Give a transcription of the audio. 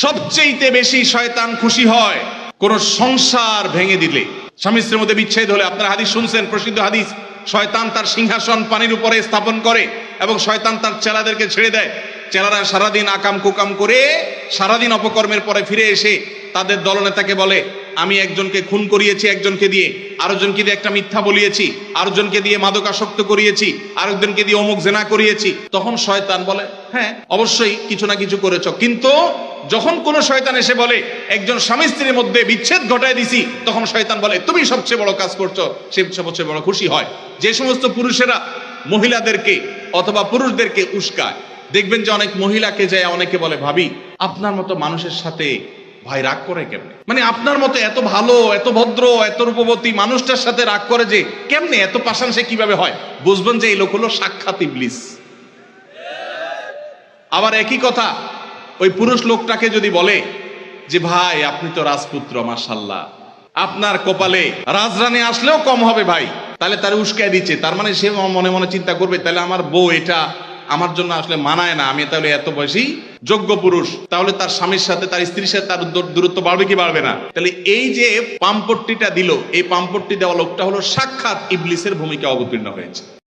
সবচেয়ে বেশি শয়তান খুশি হয় কোন সংসার ভেঙে দিলে। স্বামী স্ত্রীর মধ্যে বিচ্ছেদ হলে, আপনারা হাদিস শুনছেন, প্রসিদ্ধ হাদিস, শয়তান তার সিংহাসন পানির উপরে স্থাপন করে এবং শয়তান তার চেলাদেরকে ছেড়ে দেয়। চেলারা সারাদিন আকাম কুকাম করে সারাদিন অপকর্মের পরে ফিরে এসে তাদের দলনেতাকে বলে, আমি একজনকে খুন করিয়েছি, একজনকে দিয়ে আরেকজনকে দিয়ে একটা মিথ্যা বলিয়েছি, আরেকজনকে দিয়ে মাদকাসক্ত করিয়েছি, আরেকজনকে দিয়ে অমুক জেনা করিয়েছি। তখন শয়তান বলে, হ্যাঁ অবশ্যই কিছু না কিছু করেছ। কিন্তু যখন কোন শয়তান এসে বলে একজন স্বামী স্ত্রীর মধ্যে বিচ্ছেদ ঘটায় দিছি, তখন শয়তান বলে তুমি সবচেয়ে বড় কাজ করছো, সে সবচেয়ে বড় খুশি হয়। যে সমস্ত পুরুষেরা মহিলাদেরকে অথবা পুরুষদেরকে উস্কায়, দেখবেন যে অনেক মহিলাকে যায় অনেকে বলে, ভাবি আপনার মতো মানুষের সাথে ভাই রাগ করে কেমনে, মানে আপনার মতো এত ভালো, এত ভদ্র, এত রূপবতী মানুষটার সাথে রাগ করে যে কেমনে, এত পাষাণ সে কিভাবে হয়? বুঝবেন যে এই লোক হলো সাক্ষাৎ ইবলিস। আবার একই কথা ওই পুরুষ লোকটাকে যদি বলে যে ভাই আপনি তো রাজপুত্র, মাশাআল্লাহ, আপনার কপালে রাজরানী আসলেও কম হবে ভাই, তাহলে তার উস্কায় দিচ্ছে। তার মানে সে মনে মনে চিন্তা করবে, তাহলে আমার বউ এটা আমার জন্য আসলে মানায় না, আমি তাহলে এত বয়সী যোগ্য পুরুষ, তাহলে তার স্বামীর সাথে, তার স্ত্রীর সাথে তার দূরত্ব বাড়বে কি বাড়বে না? তাহলে এই যে পামপট্টিটা দিল, এই পামপট্টি দেওয়া লোকটা হলো সাক্ষাৎ ইবলিসের ভূমিকা অবতীর্ণ হয়েছে।